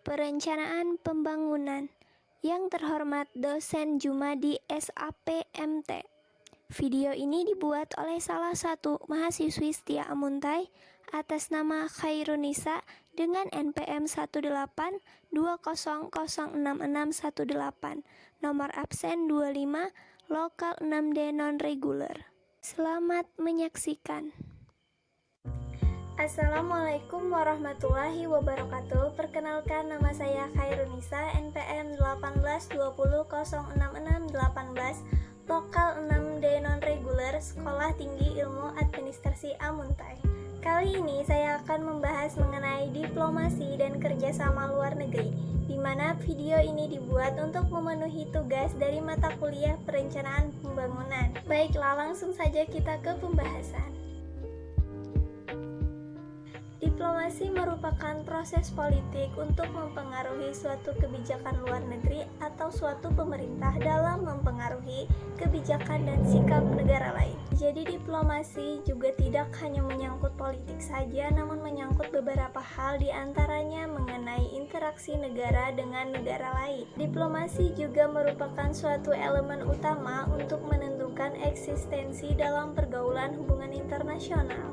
Perencanaan Pembangunan. Yang terhormat dosen Jumadi SAPMT. Video ini dibuat oleh salah satu mahasiswi setia Amuntai atas nama Khairunisa dengan NPM 182006618, nomor absen 25, lokal 6D non-reguler. Selamat menyaksikan. Assalamualaikum warahmatullahi wabarakatuh. Perkenalkan, nama saya Khairunisa, NPM 1820066618, lokal 6D non-reguler, Sekolah Tinggi Ilmu Administrasi Amuntai. Kali ini saya akan membahas mengenai diplomasi dan kerjasama luar negeri, di mana video ini dibuat untuk memenuhi tugas dari mata kuliah Perencanaan Pembangunan. Baiklah, langsung saja kita ke pembahasan. Diplomasi merupakan proses politik untuk mempengaruhi suatu kebijakan luar negeri atau suatu pemerintah dalam mempengaruhi kebijakan dan sikap negara lain. Jadi diplomasi juga tidak hanya menyangkut politik saja, namun menyangkut beberapa hal, diantaranya mengenai interaksi negara dengan negara lain. Diplomasi juga merupakan suatu elemen utama untuk menentukan eksistensi dalam pergaulan hubungan internasional.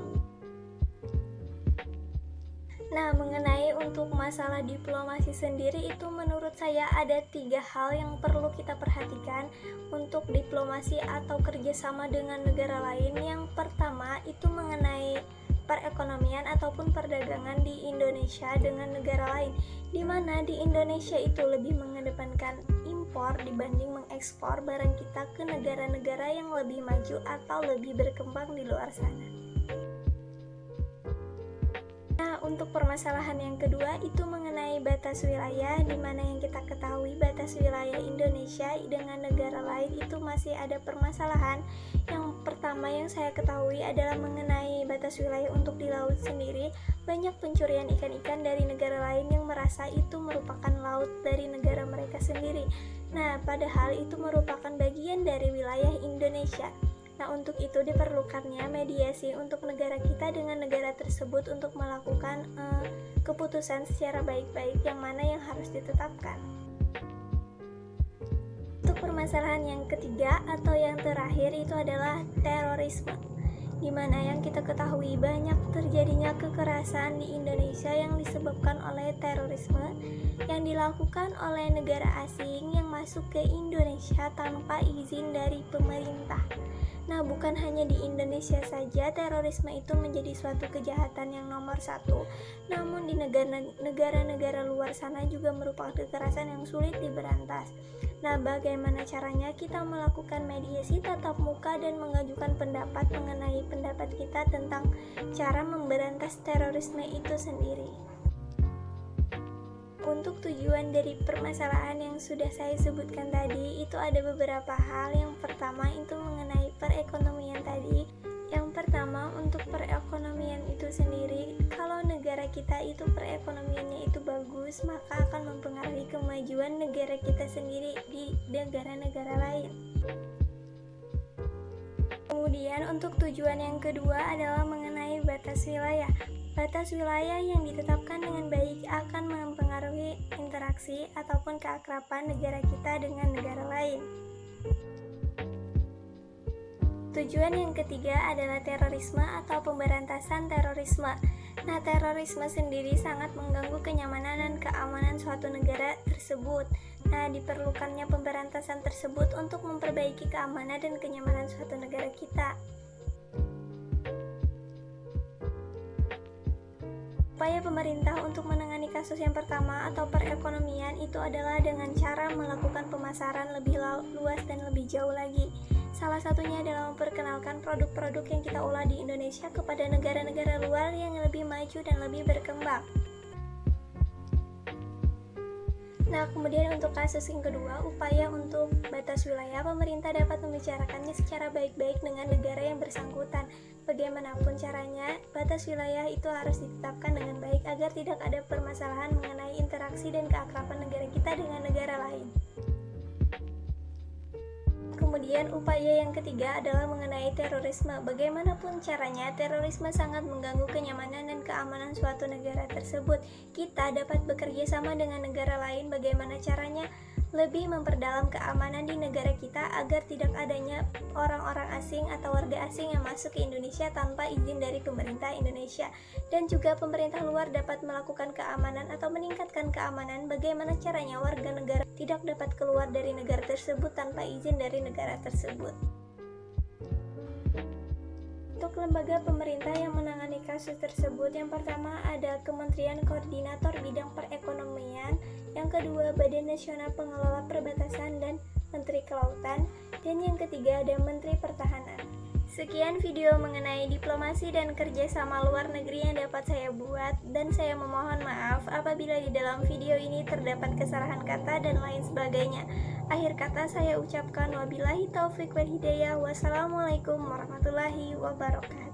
Nah, mengenai untuk masalah diplomasi sendiri itu menurut saya ada 3 hal yang perlu kita perhatikan untuk diplomasi atau kerjasama dengan negara lain. Yang pertama itu mengenai perekonomian ataupun perdagangan di Indonesia dengan negara lain, di mana di Indonesia itu lebih mengedepankan impor dibanding mengekspor barang kita ke negara-negara yang lebih maju atau lebih berkembang di luar sana. Nah, untuk permasalahan yang kedua itu mengenai batas wilayah, di mana yang kita ketahui batas wilayah Indonesia dengan negara lain itu masih ada permasalahan. Yang pertama yang saya ketahui adalah mengenai batas wilayah untuk di laut sendiri. Banyak pencurian ikan-ikan dari negara lain yang merasa itu merupakan laut dari negara mereka sendiri. Nah, padahal itu merupakan bagian dari wilayah Indonesia. Nah, untuk itu diperlukannya mediasi untuk negara kita dengan negara tersebut untuk melakukan keputusan secara baik-baik yang mana yang harus ditetapkan. Untuk permasalahan yang ketiga atau yang terakhir itu adalah terorisme, di mana yang kita ketahui banyak terjadinya kekerasan di Indonesia yang disebabkan oleh terorisme yang dilakukan oleh negara asing yang masuk ke Indonesia tanpa izin dari pemerintah. Nah, bukan hanya di Indonesia saja terorisme itu menjadi suatu kejahatan yang nomor 1, namun di negara-negara luar sana juga merupakan kekerasan yang sulit diberantas. Nah, bagaimana caranya kita melakukan mediasi tatap muka dan mengajukan pendapat mengenai pendapat kita tentang cara memberantas terorisme itu sendiri. Untuk tujuan dari permasalahan yang sudah saya sebutkan tadi itu ada beberapa hal. Yang pertama itu mengenai perekonomian tadi. Yang pertama untuk perekonomian itu sendiri, kalau negara kita itu perekonomiannya itu bagus, maka akan mempengaruhi kemajuan negara kita sendiri di negara-negara lain. Kemudian untuk tujuan yang kedua adalah mengenai batas wilayah. Batas wilayah yang ditetapkan dengan baik akan mempengaruhi interaksi ataupun keakraban negara kita dengan negara lain. Tujuan yang ketiga adalah terorisme atau pemberantasan terorisme. Nah, terorisme sendiri sangat mengganggu kenyamanan dan keamanan suatu negara tersebut. Nah, diperlukannya pemberantasan tersebut untuk memperbaiki keamanan dan kenyamanan suatu negara kita. Upaya pemerintah untuk menangani kasus yang pertama atau perekonomian itu adalah dengan cara melakukan pemasaran lebih luas dan lebih jauh lagi. Salah satunya adalah memperkenalkan produk-produk yang kita olah di Indonesia kepada negara-negara luar yang lebih maju dan lebih berkembang. Nah, kemudian untuk kasus yang kedua, upaya untuk batas wilayah, pemerintah dapat membicarakannya secara baik-baik dengan negara yang bersangkutan. Bagaimanapun caranya, batas wilayah itu harus ditetapkan dengan baik agar tidak ada permasalahan mengenai interaksi dan keakraban negara kita dengan negara lain. Kemudian upaya yang ketiga adalah mengenai terorisme. Bagaimanapun caranya, terorisme sangat mengganggu kenyamanan dan keamanan suatu negara tersebut. Kita dapat bekerja sama dengan negara lain bagaimana caranya lebih memperdalam keamanan di negara kita agar tidak adanya orang-orang asing atau warga asing yang masuk ke Indonesia tanpa izin dari pemerintah Indonesia. Dan juga pemerintah luar dapat melakukan keamanan atau meningkatkan keamanan bagaimana caranya warga negara tidak dapat keluar dari negara tersebut tanpa izin dari negara tersebut. Untuk lembaga pemerintah yang menangani kasus tersebut, yang pertama ada Kementerian Koordinator Bidang Perekonomian, yang kedua Badan Nasional Pengelola Perbatasan dan Menteri Kelautan, dan yang ketiga ada Menteri Pertahanan. Sekian video mengenai diplomasi dan kerjasama luar negeri yang dapat saya buat, dan saya memohon maaf apabila di dalam video ini terdapat kesalahan kata dan lain sebagainya. Akhir kata saya ucapkan wabillahi taufik wal hidayah. Wassalamualaikum warahmatullahi wabarakatuh.